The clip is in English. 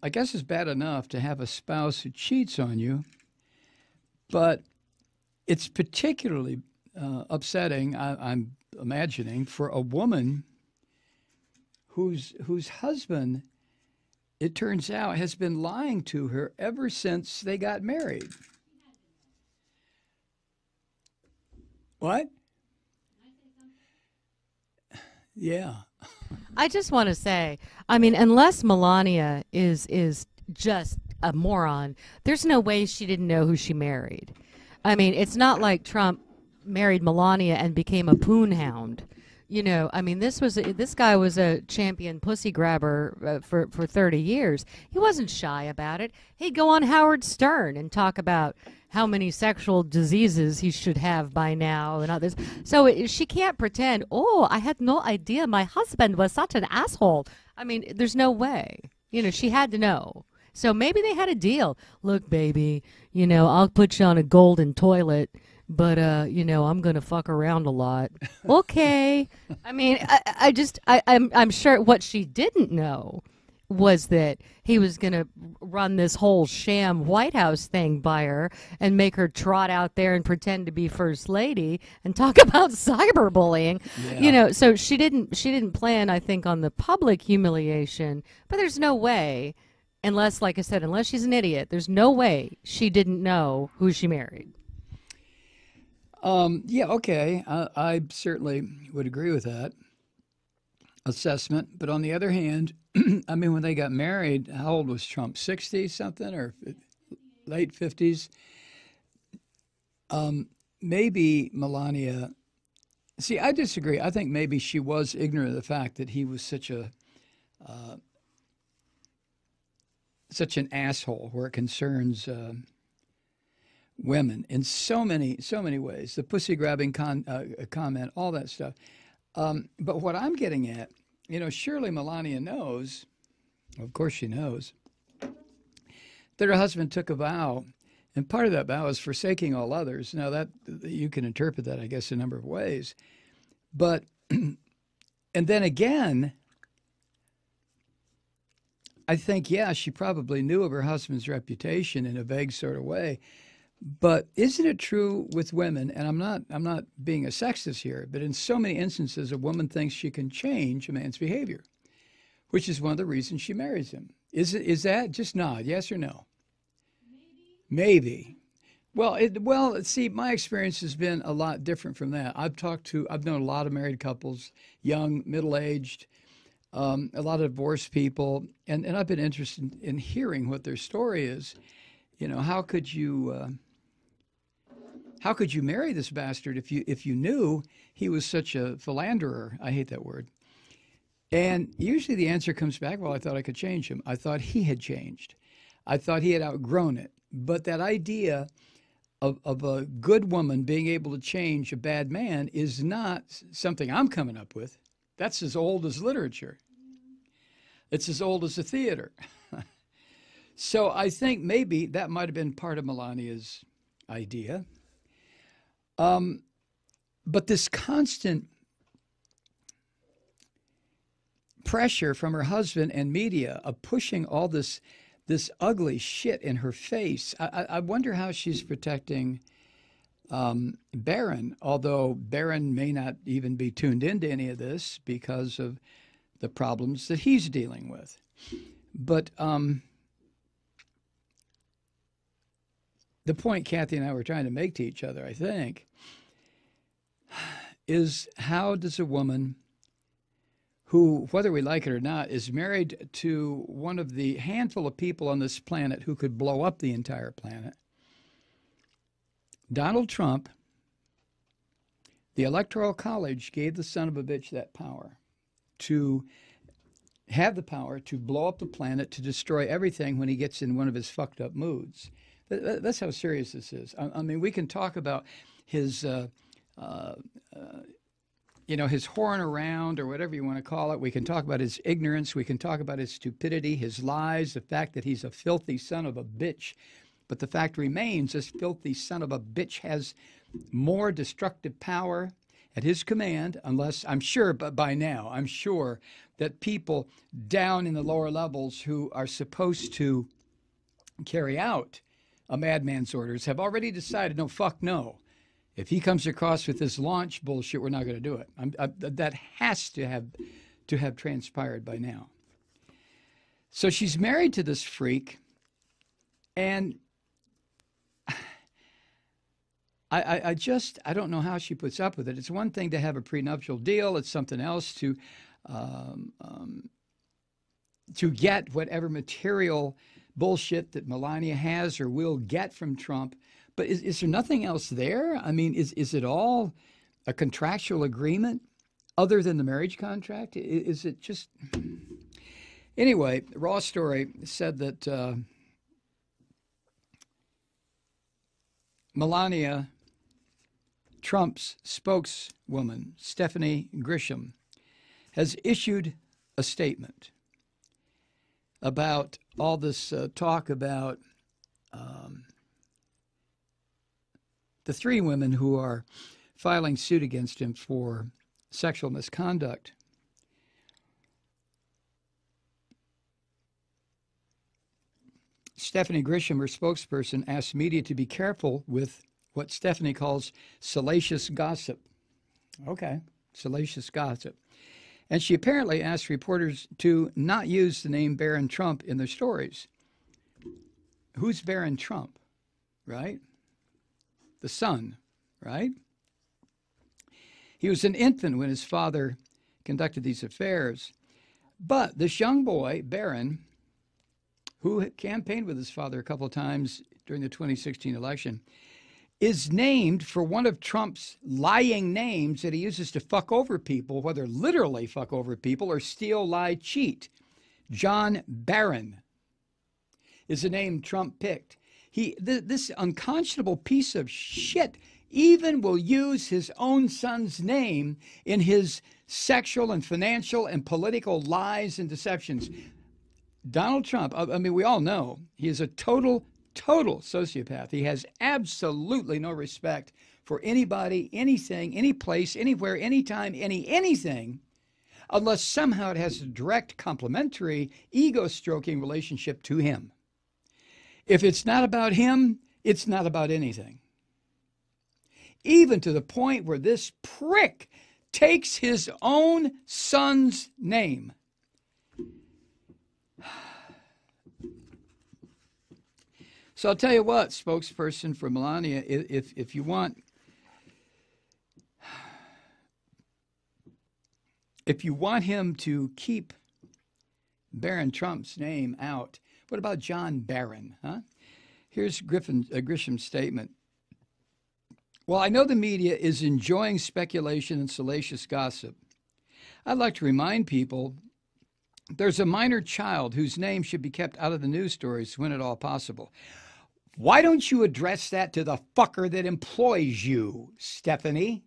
I guess it's bad enough to have a spouse who cheats on you, but it's particularly upsetting, I'm imagining, for a woman whose husband, it turns out, has been lying to her ever since they got married. What? Yeah. I just want to say, I mean, unless Melania is just a moron, there's no way she didn't know who she married. I mean, it's not like Trump married Melania and became a poon hound. You know, I mean, this guy was a champion pussy grabber for 30 years. He wasn't shy about it. He'd go on Howard Stern and talk about how many sexual diseases he should have by now and others. So she can't pretend, oh, I had no idea my husband was such an asshole. I mean, there's no way. You know, she had to know. So maybe they had a deal. Look, baby, you know, I'll put you on a golden toilet, but you know, I'm gonna fuck around a lot. Okay. I mean, I'm sure what she didn't know was that he was gonna run this whole sham White House thing by her and make her trot out there and pretend to be first lady and talk about cyberbullying. Yeah. You know, so she didn't plan, I think, on the public humiliation, but there's no way, unless, like I said, unless she's an idiot, there's no way she didn't know who she married. Yeah, okay. I certainly would agree with that assessment. But on the other hand, I mean, when they got married, how old was Trump? 60 something or late 50s? Maybe Melania. See, I disagree. I think maybe she was ignorant of the fact that he was such an asshole where it concerns women in so many ways. The pussy grabbing comment, all that stuff. But what I'm getting at, you know, surely Melania knows, of course she knows, that her husband took a vow, and part of that vow is forsaking all others. Now that you can interpret that, I guess, a number of ways. But and then again, I think, yeah, she probably knew of her husband's reputation in a vague sort of way. But isn't it true with women, and I'm not being a sexist here, but in so many instances a woman thinks she can change a man's behavior, which is one of the reasons she marries him. Is that? Just nod, yes or no? Maybe. Well, see, my experience has been a lot different from that. I've known a lot of married couples, young, middle-aged, a lot of divorced people, and I've been interested in hearing what their story is. You know, how could you marry this bastard if you knew he was such a philanderer? I hate that word. And usually the answer comes back, well, I thought I could change him. I thought he had changed. I thought he had outgrown it. But that idea of a good woman being able to change a bad man is not something I'm coming up with. That's as old as literature. It's as old as the theater. So I think maybe that might have been part of Melania's idea. But this constant pressure from her husband and media of pushing all this ugly shit in her face, I wonder how she's protecting Barron, although Barron may not even be tuned into any of this because of the problems that he's dealing with. But the point Kathy and I were trying to make to each other, I think, is how does a woman who, whether we like it or not, is married to one of the handful of people on this planet who could blow up the entire planet, Donald Trump, the Electoral College gave the son of a bitch that power to have the power to blow up the planet, to destroy everything when he gets in one of his fucked up moods. That's how serious this is. I mean, we can talk about his, his horn around or whatever you want to call it. We can talk about his ignorance. We can talk about his stupidity, his lies, the fact that he's a filthy son of a bitch. But the fact remains, this filthy son of a bitch has more destructive power at his command, unless I'm sure, but by now, I'm sure that people down in the lower levels who are supposed to carry out a madman's orders have already decided, no, fuck no. If he comes across with this launch bullshit, we're not going to do it. That has to have transpired by now. So she's married to this freak, and I don't know how she puts up with it. It's one thing to have a prenuptial deal. It's something else to get whatever material bullshit that Melania has or will get from Trump. But is there nothing else there? I mean, is it all a contractual agreement other than the marriage contract? Is it just... Anyway, Raw Story said that Melania Trump's spokeswoman, Stephanie Grisham, has issued a statement about all this talk about the three women who are filing suit against him for sexual misconduct. Stephanie Grisham, her spokesperson, asked media to be careful with what Stephanie calls salacious gossip. Okay, salacious gossip. And she apparently asked reporters to not use the name Barron Trump in their stories. Who's Barron Trump, right? The son, right? He was an infant when his father conducted these affairs. But this young boy, Barron, who campaigned with his father a couple of times during the 2016 election, is named for one of Trump's lying names that he uses to fuck over people, whether literally fuck over people or steal, lie, cheat. John Barron is the name Trump picked. This unconscionable piece of shit even will use his own son's name in his sexual and financial and political lies and deceptions. Donald Trump, I mean, we all know he is a total sociopath. He has absolutely no respect for anybody, anything, any place, anywhere, anytime, anything, unless somehow it has a direct complementary, ego-stroking relationship to him. If it's not about him, it's not about anything. Even to the point where this prick takes his own son's name. So I'll tell you what, spokesperson for Melania, if you want him to keep Barron Trump's name out, what about John Barron? Huh? Here's Grisham's statement. While I know the media is enjoying speculation and salacious gossip, I'd like to remind people there's a minor child whose name should be kept out of the news stories when at all possible. Why don't you address that to the fucker that employs you, Stephanie?